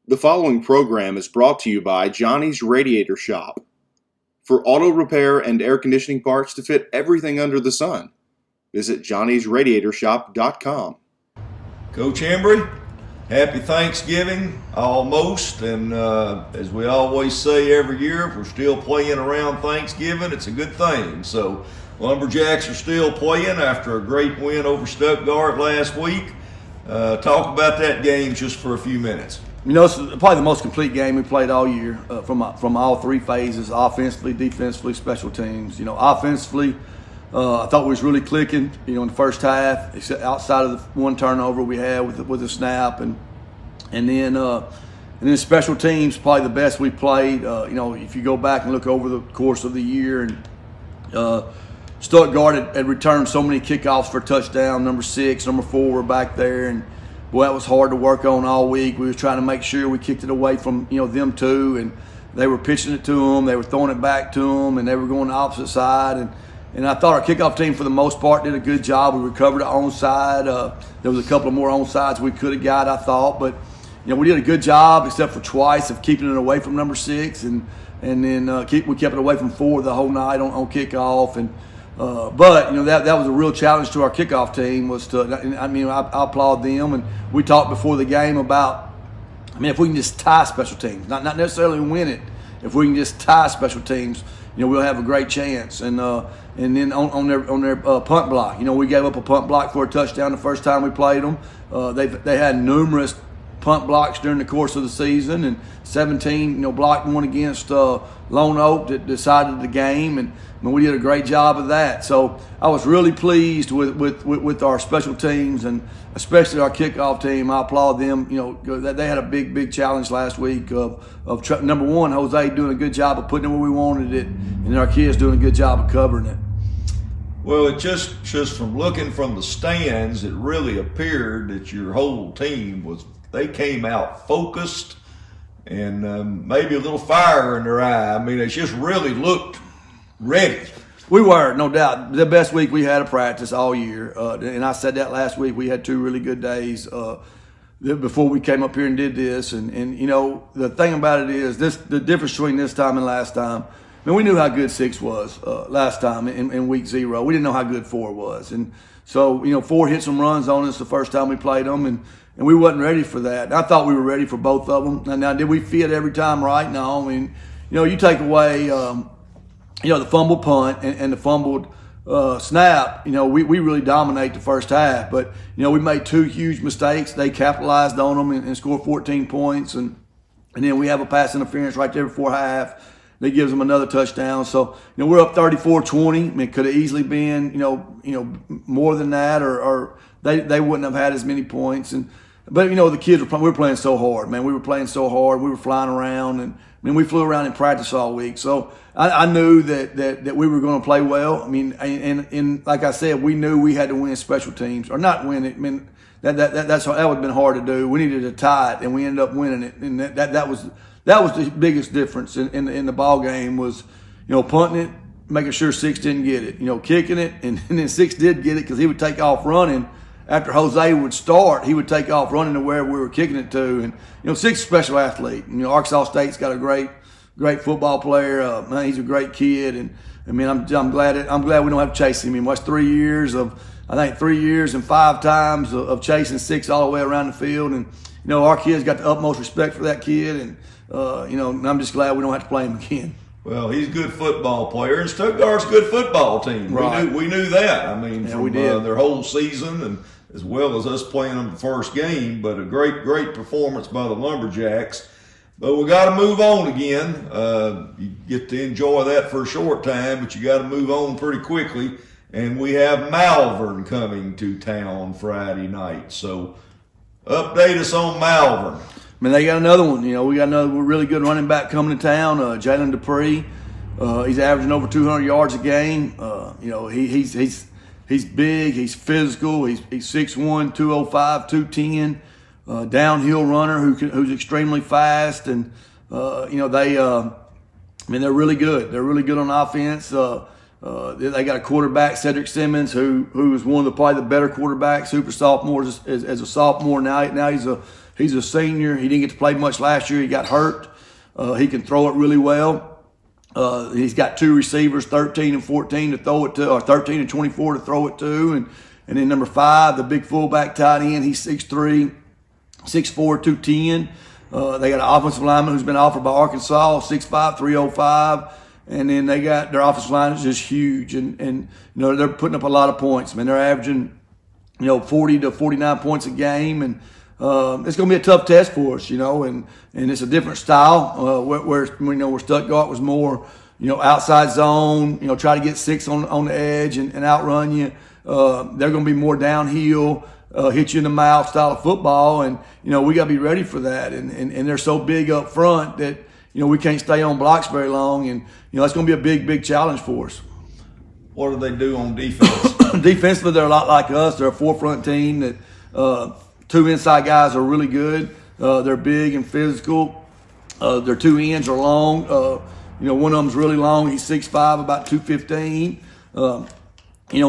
The following program is brought to you by Johnny's Radiator Shop. For auto repair and air conditioning parts to fit everything under the sun, visit johnnysradiatorshop.com. Coach Hembree, happy Thanksgiving, almost, and as we always say every year, if we're still playing around Thanksgiving, it's a good thing. So Lumberjacks are still playing after a great win over Stuttgart last week. Talk about that game just for a few minutes. You know, it's probably the most complete game we played all year from all three phases: offensively, defensively, special teams. You know, offensively, I thought we was really clicking. You know, in the first half, except outside of the one turnover we had with the snap, and then special teams probably the best we played. You know, if you go back and look over the course of the year, and Stuttgart had returned so many kickoffs for touchdown. Number 6, number 4 were back there, and boy, that was hard to work on all week. We were trying to make sure we kicked it away from them too, and they were pitching it to them, they were throwing it back to them, and they were going the opposite side. And I thought our kickoff team for the most part did a good job. We recovered our onside. There was a couple of more onsides we could have got, I thought, but we did a good job except for twice of keeping it away from number 6, and then we kept it away from 4 the whole night on kickoff. And but that was a real challenge to our kickoff team. I applaud them, and we talked before the game about, if we can just tie special teams, not necessarily win it, if we can just tie special teams, we'll have a great chance. And then on their punt block, we gave up a punt block for a touchdown the first time we played them. They had numerous punt blocks during the course of the season, and 17 blocked one against Lone Oak that decided the game, and we did a great job of that. So I was really pleased with our special teams, and especially our kickoff team. I applaud them. They had a big challenge last week of number one, Jose doing a good job of putting it where we wanted it, and our kids doing a good job of covering it. Well, it just from looking from the stands, it really appeared that your whole team they came out focused and maybe a little fire in their eye. They just really looked ready. We were, no doubt, the best week we had of practice all year. And I said that last week. We had 2 really good days before we came up here and did this. And the thing about it is the difference between this time and last time. We knew how good 6 was last time in week 0. We didn't know how good 4 was. And so, 4 hit some runs on us the first time we played them, and we wasn't ready for that. I thought we were ready for both of them. Now, did we fit every time right? No. You take away, the fumbled punt and the fumbled snap. We really dominate the first half. But, we made 2 huge mistakes. They capitalized on them and scored 14 points. And then we have a pass interference right there before half that gives them another touchdown. So, we're up 34-20. It could have easily been, more than that, or they wouldn't have had as many points. But the kids we were playing so hard, man. We were playing so hard. We were flying around, and we flew around in practice all week. So I knew that we were going to play well. And like I said, we knew we had to win special teams or not win it. That would have been hard to do. We needed to tie it, and we ended up winning it. And that was the biggest difference in the ball game was, punting it, making sure 6 didn't get it, kicking it, and then 6 did get it because he would take off running. After Jose would start, he would take off running to where we were kicking it to. And, 6 is a special athlete. Arkansas State's got a great football player. Man, he's a great kid. And, I'm glad we don't have to chase him. That's 3 years of, 3 years and 5 times of chasing 6 all the way around the field. And, our kids got the utmost respect for that kid. And, I'm just glad we don't have to play him again. Well, he's a good football player, and Stuttgart's a good football team. Right. We knew that. From their whole season, and as well as us playing them the first game. But a great performance by the Lumberjacks. But we got to move on again. You get to enjoy that for a short time, but you got to move on pretty quickly. And we have Malvern coming to town Friday night. So update us on Malvern. They got another one. We got another really good running back coming to town, Jalen Dupree. He's averaging over 200 yards a game. He's big, he's physical, he's 6'1", 205, 210. Downhill runner who's extremely fast, and they're really good. They're really good on offense. They got a quarterback, Cedric Simmons, who is one of probably the better quarterbacks, super sophomores as a sophomore. Now he's a senior. He didn't get to play much last year. He got hurt. He can throw it really well. He's got 2 receivers, 13 and 14 to throw it to, or 13 and 24 to throw it to. And then number 5, the big fullback tight end, he's 6'3", 6'4", 210. They got an offensive lineman who's been offered by Arkansas, 6'5", 305. And then they got their offensive line is just huge, and they're putting up a lot of points. I mean, they're averaging 40 to 49 points a game, and it's going to be a tough test for us, and it's a different style. Where Stuttgart was more outside zone, try to get 6 on the edge and outrun you. They're going to be more downhill, hit you in the mouth style of football, and we got to be ready for that. And they're so big up front that we can't stay on blocks very long, and it's going to be a big challenge for us. What do they do on defense? Defensively, they're a lot like us. They're a 4-front team that 2 inside guys are really good. They're big and physical. Their 2 ends are long. One of them's really long. He's 6'5", about 215. In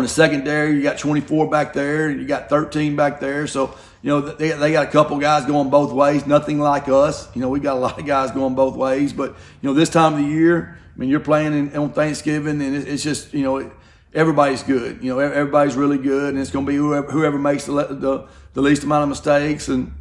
the secondary, you got 24 back there, and you got 13 back there. So, they got a couple guys going both ways. Nothing like us. We got a lot of guys going both ways. But, this time of the year, you're playing on Thanksgiving, and it's just, everybody's good. Everybody's really good, and it's going to be whoever makes the least amount of mistakes, and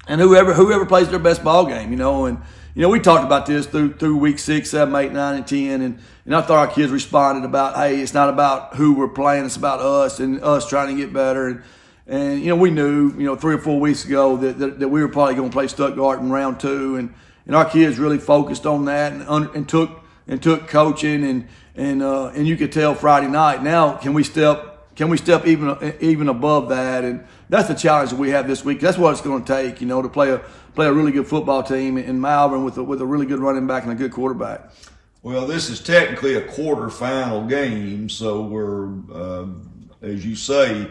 whoever plays their best ball game. And we talked about this through week 6, 7, 8, 9, and 10, and I thought our kids responded about, hey, it's not about who we're playing, it's about us and us trying to get better. And we knew 3 or 4 weeks ago that we were probably going to play Stuttgart in round 2, and our kids really focused on that and took coaching and you could tell Friday night. Now can we step even above that? And that's the challenge that we have this week. That's what it's going to take, to play a really good football team in Malvern with a really good running back and a good quarterback. Well, this is technically a quarterfinal game, so we're, as you say,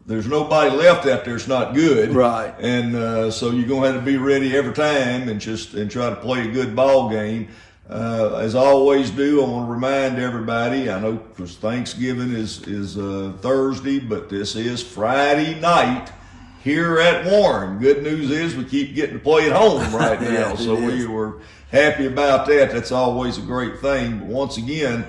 there's nobody left out there that's not good. Right. And so you're going to have to be ready every time and try to play a good ball game. As I always do, I want to remind everybody, I know because Thanksgiving is Thursday, but this is Friday night here at Warren. Good news is we keep getting to play at home right now, Yeah, so we were happy about that. That's always a great thing. But once again,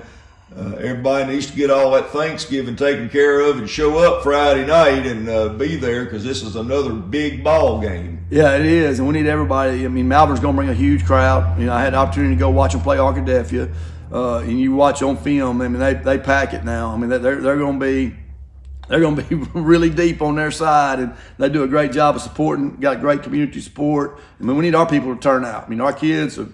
everybody needs to get all that Thanksgiving taken care of and show up Friday night and be there, because this is another big ball game. Yeah, it is, and we need everybody. Malvern's going to bring a huge crowd. I had the opportunity to go watch them play Arkadelphia, and you watch on film. They pack it now. They're going to be really deep on their side, and they do a great job of supporting. Got great community support. We need our people to turn out. Our kids have,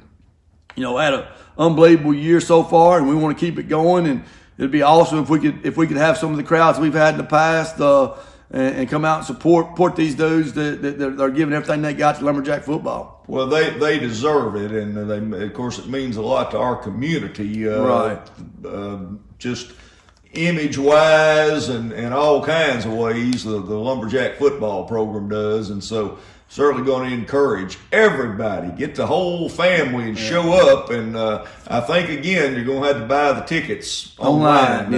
had an unbelievable year so far, and we want to keep it going. And it'd be awesome if we could have some of the crowds we've had in the past. And come out and support these dudes that are giving everything they got to Lumberjack football. Well, they deserve it, and of course it means a lot to our community. Right. Just image-wise and all kinds of ways the Lumberjack football program does, and so certainly going to encourage everybody, get the whole family and show up. And I think again you're going to have to buy the tickets online.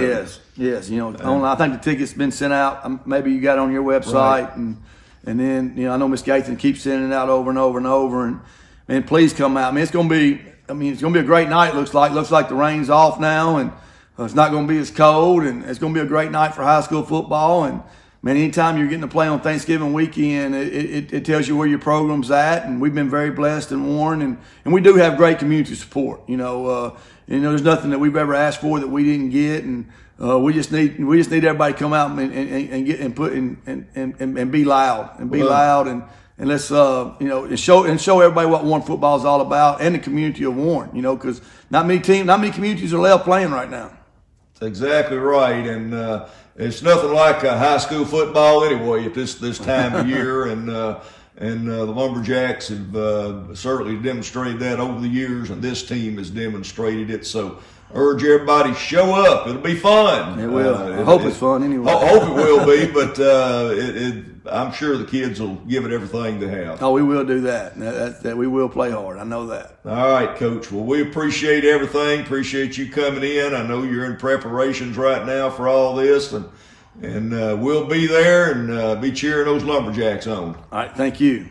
Yes, online. I think the tickets been sent out. Maybe you got it on your website, right. and then I know Miss Gaithan keeps sending it out over and over and over. And please come out. It's going to be. It's going to be a great night. Looks like the rain's off now, and it's not going to be as cold, and it's going to be a great night for high school football. And anytime you're getting to play on Thanksgiving weekend, it tells you where your program's at, and we've been very blessed and Warren, and we do have great community support. There's nothing that we've ever asked for that we didn't get, and we just need everybody to come out and get and put and be loud and let's and show everybody what Warren football is all about, and the community of Warren. Because not many communities are left playing right now. That's exactly right, and it's nothing like high school football anyway at this time of year, and the Lumberjacks have certainly demonstrated that over the years, and this team has demonstrated it. So urge everybody to show up. It'll be fun. It will. I hope it's fun anyway. I hope it will be, but I'm sure the kids will give it everything they have. Oh, we will do that. That we will play hard. I know that. All right, Coach. Well, we appreciate everything. Appreciate you coming in. I know you're in preparations right now for all this, and we'll be there and be cheering those Lumberjacks on. All right, thank you.